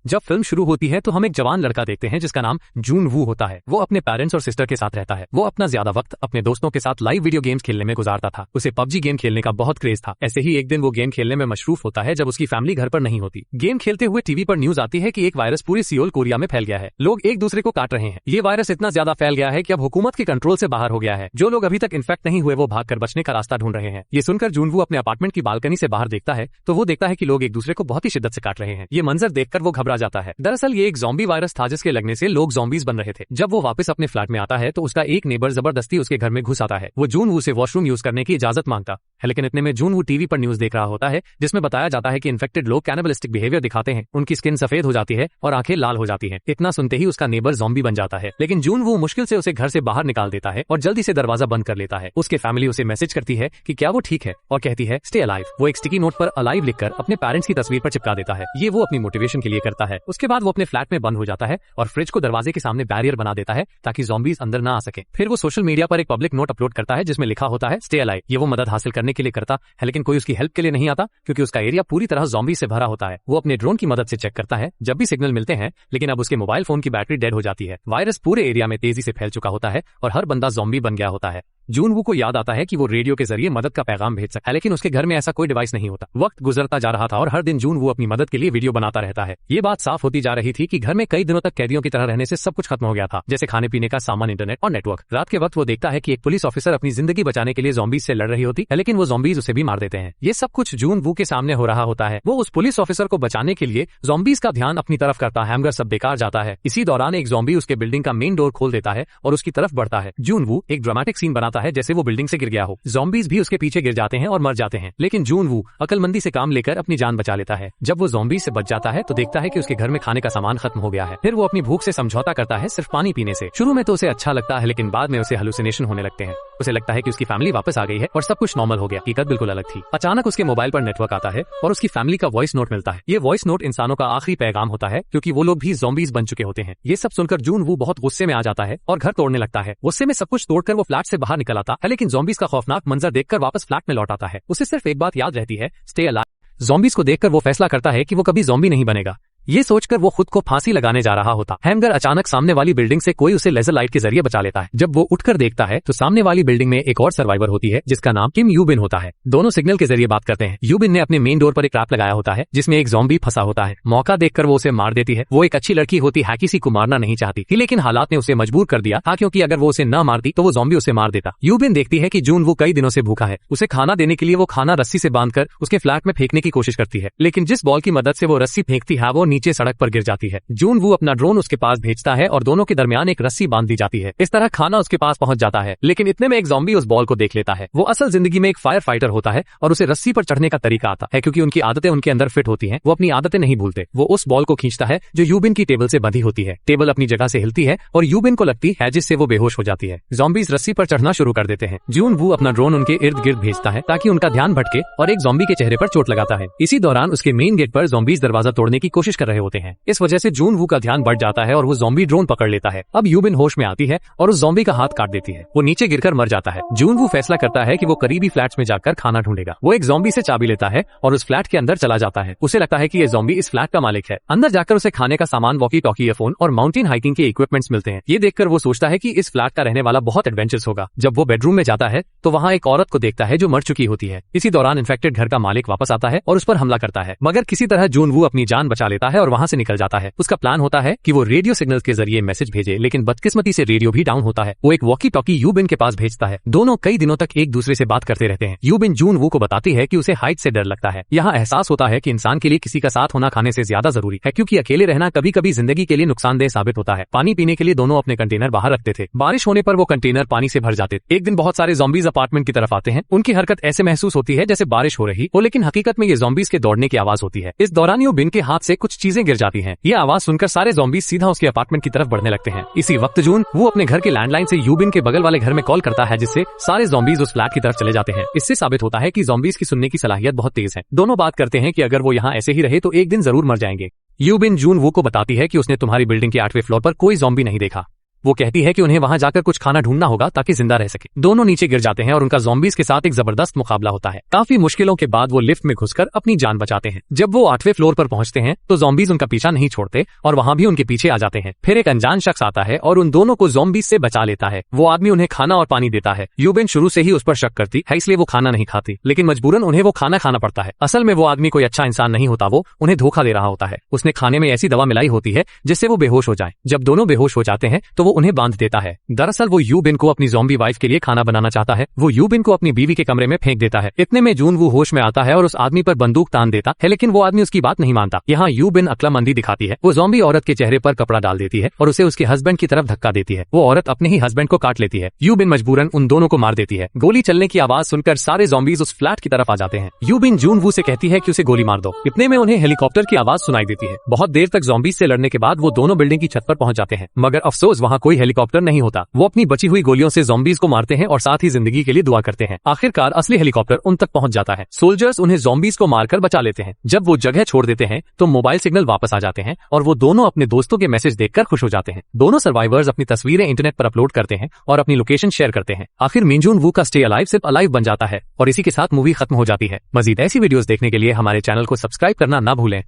जब फिल्म शुरू होती है तो हम एक जवान लड़का देखते हैं जिसका नाम जून वू होता है। वो अपने पेरेंट्स और सिस्टर के साथ रहता है। वो अपना ज्यादा वक्त अपने दोस्तों के साथ लाइव वीडियो गेम्स खेलने में गुजारता था। उसे पबजी गेम खेलने का बहुत क्रेज था। ऐसे ही एक दिन वो गेम खेलने में मशरूफ होता है जब उसकी फैमिली घर पर नहीं होती। गेम खेलते हुए टीवी पर न्यूज आती है कि एक वायरस पूरे सियोल कोरिया में फैल गया है। लोग एक दूसरे को काट रहे हैं। ये वायरस इतना ज्यादा फैल गया है कि अब हुकूमत के कंट्रोल से बाहर हो गया है। जो लोग अभी तक इन्फेक्ट नहीं हुए वो भागकर बचने का रास्ता ढूंढ रहे हैं। ये सुनकर जून वू अपने अपार्टमेंट की बालकनी से बाहर देखता है तो वो देखता है कि लोग एक दूसरे को बहुत ही शिद्दत से काट रहे हैं। ये मंजर देखकर वो घबरा जाता है। दरअसल ये एक ज़ॉम्बी वायरस था जिसके लगने से लोग ज़ॉम्बीज बन रहे थे। जब वो वापस अपने फ्लैट में आता है तो उसका एक नेबर जबरदस्ती उसके घर में घुस आता है। वो जून वू से वॉशरूम यूज करने की इजाजत मांगता है, लेकिन इतने में जून वू टीवी पर न्यूज देख रहा होता है जिसमें बताया जाता है कि इन्फेक्टेड लोग कैनिबलिस्टिक बिहेवियर दिखाते हैं। उनकी स्किन सफेद हो जाती है और आंखें लाल हो जाती हैं। इतना सुनते ही उसका नेबर ज़ॉम्बी बन जाता है, लेकिन जून वू मुश्किल से उसे घर से बाहर निकाल देता है और जल्दी से दरवाजा बंद कर लेता है। उसके फैमिली उसे मैसेज करती है कि क्या वो ठीक है और कहती है स्टे अलाइव। वो एक स्टिकी नोट पर अलाइव लिखकर अपने पेरेंट्स की तस्वीर पर चिपका देता है। ये वो अपनी मोटिवेशन के लिए करता है। उसके बाद वो अपने फ्लैट में बंद हो जाता है और फ्रिज को दरवाजे के सामने बैरियर बना देता है ताकि ज़ॉम्बीज अंदर ना आ सके। फिर वो सोशल मीडिया पर एक पब्लिक नोट अपलोड करता है जिसमें लिखा होता है स्टे अलाइव। ये वो मदद हासिल करने के लिए करता है, लेकिन कोई उसकी हेल्प के लिए नहीं आता क्योंकि उसका एरिया पूरी तरह ज़ॉम्बी से भरा होता है। वो अपने ड्रोन की मदद से चेक करता है जब भी सिग्नल मिलते हैं, लेकिन अब उसके मोबाइल फोन की बैटरी डेड हो जाती है। वायरस पूरे एरिया में तेजी से फैल चुका होता है और हर बंदा ज़ॉम्बी बन गया होता है। जून वू को याद आता है कि वो रेडियो के जरिए मदद का पैगाम भेज सकता है, लेकिन उसके घर में ऐसा कोई डिवाइस नहीं होता। वक्त गुजरता जा रहा था और हर दिन जून वू अपनी मदद के लिए वीडियो बनाता रहता है। ये बात साफ होती जा रही थी कि घर में कई दिनों तक कैदियों की तरह रहने से सब कुछ खत्म हो गया था, जैसे खाने पीने का सामान, इंटरनेट और नेटवर्क। रात के वक्त वो देखता है कि एक पुलिस ऑफिसर अपनी जिंदगी बचाने के लिए ज़ॉम्बीज से लड़ रही होती है, लेकिन वो ज़ॉम्बीज उसे भी मार देते हैं। ये सब कुछ जून वू के सामने हो रहा होता है। वो उस पुलिस ऑफिसर को बचाने के लिए ज़ॉम्बीज का ध्यान अपनी तरफ करता है, मगर सब बेकार जाता है। इसी दौरान एक ज़ॉम्बी उसके बिल्डिंग का मेन डोर खोल देता है और उसकी तरफ बढ़ता है। जून वू एक ड्रामेटिक सीन बनाता है जैसे वो बिल्डिंग से गिर गया हो। ज़ॉम्बीज भी उसके पीछे गिर जाते हैं और मर जाते हैं, लेकिन जून वू अकलमंदी से काम लेकर अपनी जान बचा लेता है। जब वो ज़ॉम्बीज से बच जाता है तो देखता है कि उसके घर में खाने का सामान खत्म हो गया है। फिर वो अपनी भूख से समझौता करता है सिर्फ पानी पीने से। शुरू में तो उसे अच्छा लगता है, लेकिन बाद में उसे हेलुसिनेशन होने लगते हैं। उसे लगता है कि उसकी फैमिली वापस आ गई है और सब कुछ नॉर्मल हो गया। हकीकत बिल्कुल अलग थी। अचानक उसके मोबाइल पर नेटवर्क आता है और उसकी फैमिली का वॉइस नोट मिलता है। ये वॉइस नोट इंसानों का आखिरी पैगाम होता है क्योंकि वो लोग भी ज़ॉम्बीज बन चुके होते हैं। ये सब सुनकर जून वू बहुत गुस्से में आ जाता है और घर तोड़ने लगता है। गुस्से में सब कुछ तोड़कर वो फ्लैट से बाहर निकल आता है, लेकिन ज़ॉम्बीज का खौफनाक मंजर देखकर वापस फ्लैट में लौट आता है। उसे सिर्फ एक बात याद रहती है, स्टे अलाइव। ज़ॉम्बीज को देखकर वो फैसला करता है कि वो कभी ज़ॉम्बी नहीं बनेगा। ये सोचकर वो खुद को फांसी लगाने जा रहा होता है, मगर अचानक सामने वाली बिल्डिंग से कोई उसे लेजर लाइट के जरिए बचा लेता है। जब वो उठकर देखता है तो सामने वाली बिल्डिंग में एक और सर्वाइवर होती है जिसका नाम किम यूबिन होता है। दोनों सिग्नल के जरिए बात करते हैं। यूबिन ने अपने मेन डोर पर एक ट्रैप लगाया होता है जिसमें एक ज़ॉम्बी फंसा होता है। मौका देखकर वो उसे मार देती है। वो एक अच्छी लड़की होती है, किसी को मारना नहीं चाहती थी, लेकिन हालात ने उसे मजबूर कर दिया था क्योंकि अगर वो उसे न मारती तो वो ज़ॉम्बी उसे मार देता। यूबिन देखती है कि जून वो कई दिनों से भूखा है। उसे खाना देने के लिए वो खाना रस्सी से बांधकर उसके फ्लैट में फेंकने की कोशिश करती है, लेकिन जिस बॉल की मदद से वो रस्सी फेंकती है वो नीचे सड़क पर गिर जाती है। जून वू अपना ड्रोन उसके पास भेजता है और दोनों के दरमियान एक रस्सी बांध दी जाती है। इस तरह खाना उसके पास पहुंच जाता है, लेकिन इतने में एक ज़ॉम्बी उस बॉल को देख लेता है। वो असल जिंदगी में एक फायर फाइटर होता है और उसे रस्सी पर चढ़ने का तरीका आता है क्योंकि उनकी आदतें उनके अंदर फिट होती हैं। वो अपनी आदतें नहीं भूलते। वो उस बॉल को खींचता है जो यूबिन की टेबल से बंधी होती है। टेबल अपनी जगह से हिलती है और यूबिन को लगती है जिससे वो बेहोश हो जाती है। ज़ॉम्बीज रस्सी पर चढ़ना शुरू कर देते हैं। जून वू अपना ड्रोन उनके इर्द गिर्द भेजता है ताकि उनका ध्यान भटके और एक ज़ॉम्बी के चेहरे पर चोट लगाता है। इसी दौरान उसके मेन गेट पर ज़ॉम्बीज दरवाजा तोड़ने की कोशिश कर रहे होते हैं। इस वजह से जून वू का ध्यान बढ़ जाता है और वो ज़ॉम्बी ड्रोन पकड़ लेता है। अब यूबिन होश में आती है और उस ज़ॉम्बी का हाथ काट देती है। वो नीचे गिरकर मर जाता है। जून वू फैसला करता है कि वो करीबी फ्लैट्स में जाकर खाना ढूंढेगा। वो एक ज़ॉम्बी से चाबी लेता है और उस फ्लैट के अंदर चला जाता है। उसे लगता है कि ये ज़ॉम्बी इस फ्लैट का मालिक है। अंदर जाकर उसे खाने का सामान, वॉकी टॉकी, ईयरफोन और माउंटेन हाइकिंग के इक्विपमेंट्स मिलते हैं। ये देखकर वो सोचता है कि इस फ्लैट का रहने वाला बहुत एडवेंचरस होगा। जब वो बेडरूम में जाता है तो वहाँ एक औरत को देखता है जो मर चुकी होती है। इसी दौरान इन्फेक्टेड घर का मालिक वापस आता है और उस पर हमला करता है, मगर किसी तरह जून वू अपनी जान बचा लेता है और वहाँ से निकल जाता है। उसका प्लान होता है कि वो रेडियो सिग्नल्स के जरिए मैसेज भेजे, लेकिन बदकिस्मती से रेडियो भी डाउन होता है। वो एक वॉकी टॉकी यूबिन के पास भेजता है। दोनों कई दिनों तक एक दूसरे से बात करते रहते हैं। यूबिन जून वू को बताती है कि उसे हाइट से डर लगता है। यहाँ एहसास होता है कि इंसान के लिए किसी का साथ होना खाने से ज्यादा जरूरी है, क्योंकि अकेले रहना कभी कभी जिंदगी के लिए नुकसानदेह साबित होता है। पानी पीने के लिए दोनों अपने कंटेनर बाहर रखते थे। बारिश होने पर वो कंटेनर पानी से भर जाते। एक दिन बहुत सारे ज़ॉम्बीज अपार्टमेंट की तरफ आते हैं। उनकी हरकत ऐसे महसूस होती है जैसे बारिश हो रही हो, लेकिन हकीकत में ये ज़ॉम्बीज के दौड़ने की आवाज होती है। इस दौरान यूबिन के हाथ से कुछ चीजें गिर जाती हैं। ये आवाज सुनकर सारे ज़ॉम्बीज सीधा उसके अपार्टमेंट की तरफ बढ़ने लगते हैं। इसी वक्त जून वो अपने घर के लैंडलाइन से यूबिन के बगल वाले घर में कॉल करता है, जिससे सारे ज़ॉम्बीज उस फ्लैट की तरफ चले जाते हैं। इससे साबित होता है कि ज़ॉम्बीज की सुनने की सलाहियत बहुत तेज है। दोनों बात करते हैं कि अगर वो यहाँ ऐसे ही रहे तो एक दिन जरूर मर जाएंगे। यूबिन जून वू को बताती है कि उसने तुम्हारी बिल्डिंग के 8वें फ्लोर पर कोई ज़ॉम्बी नहीं देखा। वो कहती है कि उन्हें वहां जाकर कुछ खाना ढूंढना होगा ताकि जिंदा रह सके। दोनों नीचे गिर जाते हैं और उनका ज़ॉम्बीज के साथ एक जबरदस्त मुकाबला होता है। काफी मुश्किलों के बाद वो लिफ्ट में घुसकर अपनी जान बचाते हैं। जब वो 8वें फ्लोर पर पहुंचते हैं तो ज़ॉम्बीज उनका पीछा नहीं छोड़ते और वहां भी उनके पीछे आ जाते हैं। फिर एक अनजान शख्स आता है और उन दोनों को ज़ॉम्बीज से बचा लेता है। वो आदमी उन्हें खाना और पानी देता है। यूबिन शुरू से ही उस पर शक करती है, इसलिए वो खाना नहीं खाती, लेकिन मजबूरन उन्हें वो खाना खाना पड़ता है। असल में वो आदमी कोई अच्छा इंसान नहीं होता, वो उन्हें धोखा दे रहा होता है। उसने खाने में ऐसी दवा मिलाई होती है जिससे वो बेहोश हो जाए। जब दोनों बेहोश हो जाते हैं तो वो उन्हें बांध देता है। दरअसल वो यूबिन को अपनी ज़ॉम्बी वाइफ के लिए खाना बनाना चाहता है। वो यूबिन को अपनी बीवी के कमरे में फेंक देता है। इतने में जून वो होश में आता है और उस आदमी पर बंदूक तान देता है, लेकिन वो आदमी उसकी बात नहीं मानता। यहाँ यूबिन अक्लमंदी दिखाती है। वो ज़ॉम्बी औरत के चेहरे पर कपड़ा डाल देती है और उसे उसके हस्बैंड की तरफ धक्का देती है। वो औरत अपने ही हस्बैंड को काट लेती है। यूबिन मजबूरन उन दोनों को मार देती है। गोली चलने की आवाज सुनकर सारे ज़ॉम्बीज उस फ्लैट की तरफ आ जाते हैं। यूबिन जून वू से कहती है कि उसे गोली मार दो। इतने में उन्हें हेलीकॉप्टर की आवाज सुनाई देती है। बहुत देर तक ज़ॉम्बीज से लड़ने के बाद वो दोनों बिल्डिंग की छत पर पहुंच जाते हैं, मगर अफसोस वहाँ कोई हेलीकॉप्टर नहीं होता। वो अपनी बची हुई गोलियों से ज़ॉम्बीज को मारते हैं और साथ ही जिंदगी के लिए दुआ करते हैं। आखिरकार असली हेलीकॉप्टर उन तक पहुंच जाता है। सोल्जर्स उन्हें ज़ॉम्बीज को मारकर बचा लेते हैं। जब वो जगह छोड़ देते हैं तो मोबाइल सिग्नल वापस आ जाते हैं और वो दोनों अपने दोस्तों के मैसेज देखकर खुश हो जाते हैं। दोनों सर्वाइवर्स अपनी तस्वीरें इंटरनेट पर अपलोड करते हैं और अपनी लोकेशन शेयर करते हैं। आखिर मिंजून वू का स्टे अलाइव सिर्फ अलाइव बन जाता है और इसी के साथ मूवी खत्म हो जाती है। मजीद ऐसी वीडियोस देखने के लिए हमारे चैनल को सब्सक्राइब करना ना भूलें।